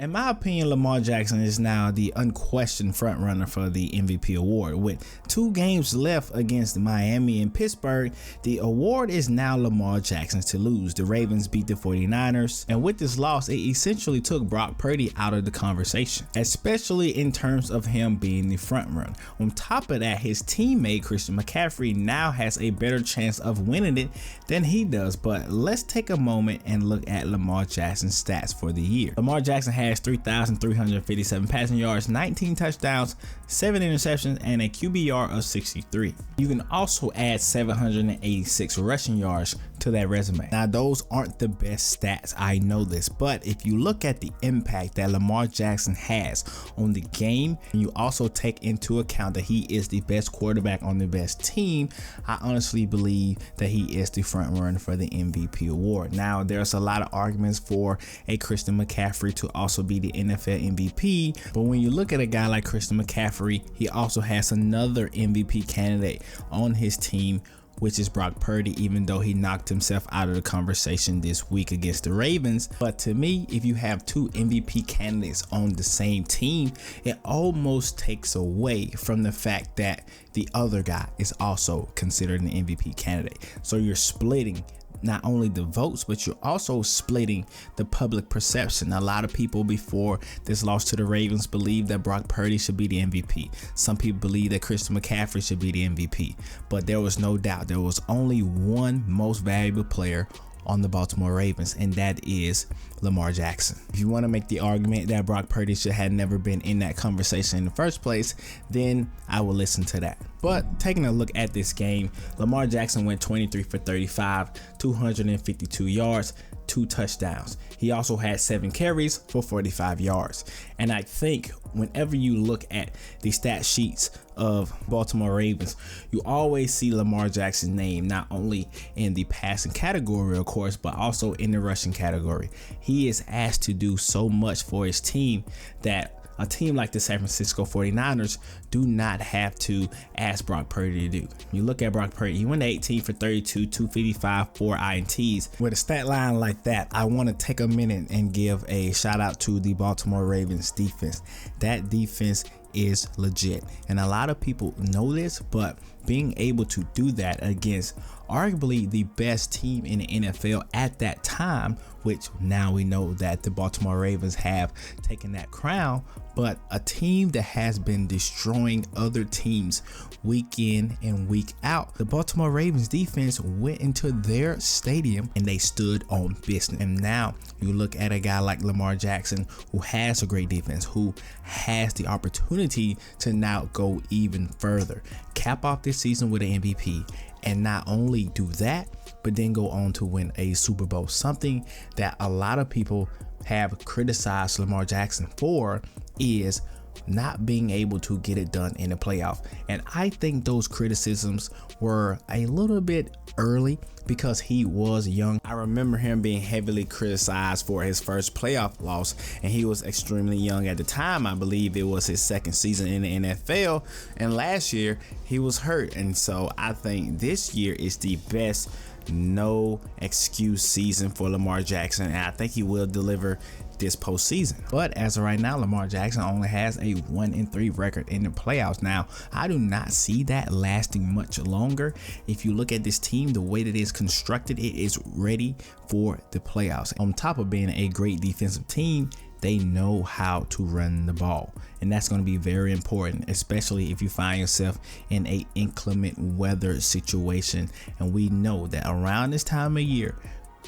In my opinion, Lamar Jackson is now the unquestioned frontrunner for the MVP award. With 2 games left against Miami and Pittsburgh, the award is now Lamar Jackson's to lose. The Ravens beat the 49ers, and with this loss, it essentially took Brock Purdy out of the conversation, especially in terms of him being the frontrunner. On top of that, his teammate Christian McCaffrey now has a better chance of winning it than he does. But let's take a moment and look at Lamar Jackson's stats for the year. Lamar Jackson has 3,357 passing yards, 19 touchdowns, 7 interceptions, and a QBR of 63. You can also add 786 rushing yards to that resume. Now, those aren't the best stats, I know this, but if you look at the impact that Lamar Jackson has on the game, and you also take into account that he is the best quarterback on the best team, I honestly believe that he is the front runner for the MVP award. Now, there's a lot of arguments for a Christian McCaffrey to also be the NFL MVP, but when you look at a guy like Christian McCaffrey, he also has another MVP candidate on his team, which is Brock Purdy, even though he knocked himself out of the conversation this week against the Ravens. But to me, if you have 2 MVP candidates on the same team, it almost takes away from the fact that the other guy is also considered an MVP candidate. So you're splitting not only the votes, but you're also splitting the public perception. A lot of people before this loss to the Ravens believe that Brock Purdy should be the MVP. Some people believe that Christian McCaffrey should be the MVP, but there was no doubt there was only one most valuable player on the Baltimore Ravens, and that is Lamar Jackson. If you want to make the argument that Brock Purdy should have never been in that conversation in the first place, then I will listen to that. But taking a look at this game, Lamar Jackson went 23 for 35, 252 yards, 2 touchdowns. He also had 7 carries for 45 yards. And I think whenever you look at the stat sheets of Baltimore Ravens, you always see Lamar Jackson's name, not only in the passing category, of course, but also in the rushing category. He is asked to do so much for his team that a team like the San Francisco 49ers do not have to ask Brock Purdy to do. You look at Brock Purdy, he went 18 for 32, 255, 4 INTs. With a stat line like that, I want to take a minute and give a shout out to the Baltimore Ravens defense. That defense is legit, and a lot of people know this, but being able to do that against arguably the best team in the NFL at that time, which now we know that the Baltimore Ravens have taken that crown, but a team that has been destroying other teams week in and week out. The Baltimore Ravens defense went into their stadium and they stood on business. And now you look at a guy like Lamar Jackson, who has a great defense, who has the opportunity to now go even further, cap off this season with an MVP, and not only do that, but then go on to win a Super Bowl. Something that a lot of people have criticized Lamar Jackson for is not being able to get it done in the playoff. And I think those criticisms were a little bit early because he was young. I remember him being heavily criticized for his first playoff loss, and he was extremely young at the time. I believe it was his second season in the NFL, and last year he was hurt. And so I think this year is the best no excuse season for Lamar Jackson, and I think he will deliver this postseason. But as of right now, Lamar Jackson only has a 1-3 record in the playoffs. Now, I do not see that lasting much longer. If you look at this team, the way that it is constructed, it is ready for the playoffs. On top of being a great defensive team, they know how to run the ball, and that's going to be very important, especially if you find yourself in a inclement weather situation. And we know that around this time of year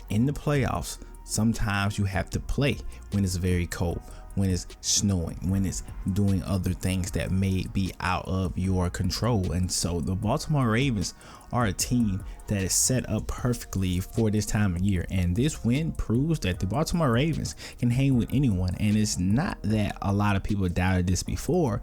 in the playoffs, sometimes you have to play when it's very cold, when it's snowing, when it's doing other things that may be out of your control. And so the Baltimore Ravens are a team that is set up perfectly for this time of year, and this win proves that the Baltimore Ravens can hang with anyone. And it's not that a lot of people doubted this before.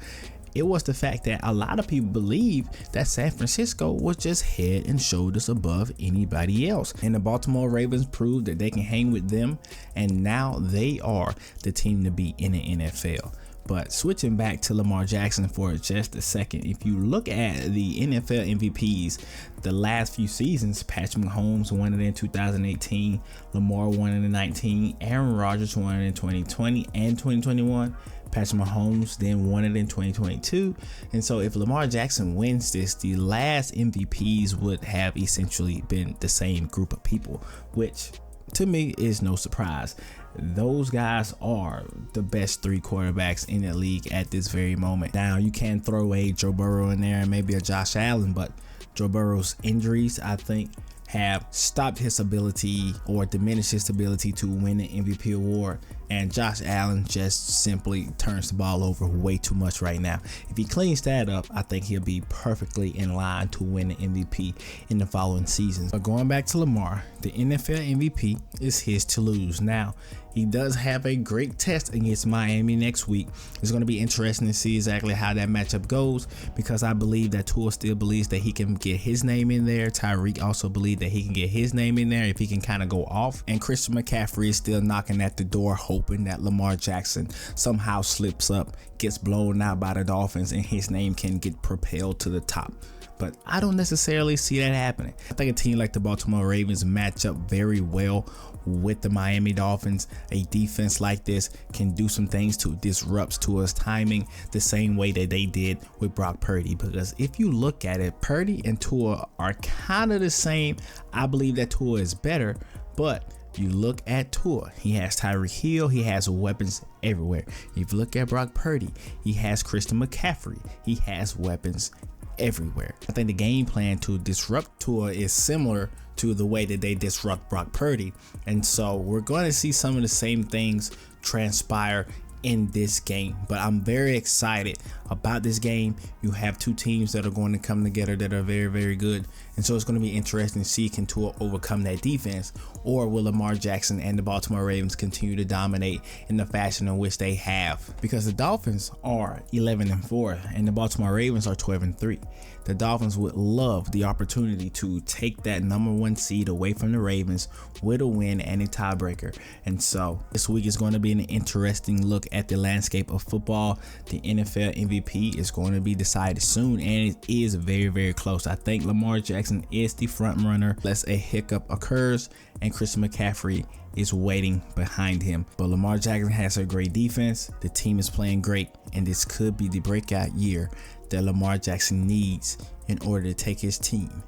It was the fact that a lot of people believe that San Francisco was just head and shoulders above anybody else. And the Baltimore Ravens proved that they can hang with them, and now they are the team to beat in the NFL. But switching back to Lamar Jackson for just a second, if you look at the NFL MVPs the last few seasons, Patrick Mahomes won it in 2018, Lamar won it in 19, Aaron Rodgers won it in 2020 and 2021. Patrick Mahomes then won it in 2022. And so if Lamar Jackson wins this, the last MVPs would have essentially been the same group of people, which to me is no surprise. Those guys are the best 3 quarterbacks in the league at this very moment. Now you can throw a Joe Burrow in there and maybe a Josh Allen, but Joe Burrow's injuries, I think, have stopped his ability or diminished his ability to win the MVP award. And Josh Allen just simply turns the ball over way too much right now. If he cleans that up, I think he'll be perfectly in line to win the MVP in the following seasons. But going back to Lamar, the NFL MVP is his to lose. Now, he does have a great test against Miami next week. It's going to be interesting to see exactly how that matchup goes, because I believe that Tua still believes that he can get his name in there. Tyreek also believes that he can get his name in there if he can kind of go off. And Christian McCaffrey is still knocking at the door, hoping that Lamar Jackson somehow slips up, gets blown out by the Dolphins, and his name can get propelled to the top. But I don't necessarily see that happening. I think a team like the Baltimore Ravens match up very well with the Miami Dolphins. A defense like this can do some things to disrupt Tua's timing the same way that they did with Brock Purdy. Because if you look at it, Purdy and Tua are kind of the same. I believe that Tua is better, but you look at Tua, he has Tyreek Hill, he has weapons everywhere. If you look at Brock Purdy, he has Christian McCaffrey, he has weapons everywhere. I think the game plan to disrupt Tua is similar to the way that they disrupt Brock Purdy, and so we're going to see some of the same things transpire in this game. But I'm very excited about this game. You have 2 teams that are going to come together that are very, very good, and so it's going to be interesting to see, can Tua overcome that defense, or will Lamar Jackson and the Baltimore Ravens continue to dominate in the fashion in which they have? Because the Dolphins are 11-4 and the Baltimore Ravens are 12-3. The Dolphins would love the opportunity to take that #1 seed away from the Ravens with a win and a tiebreaker. And so this week is going to be an interesting look at the landscape of football. The NFL MVP is going to be decided soon, and it is very, very close. I think Lamar Jackson is the front runner unless a hiccup occurs and Christian McCaffrey is waiting behind him. But Lamar Jackson has a great defense. The team is playing great, and this could be the breakout year that Lamar Jackson needs in order to take his team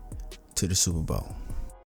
to the Super Bowl.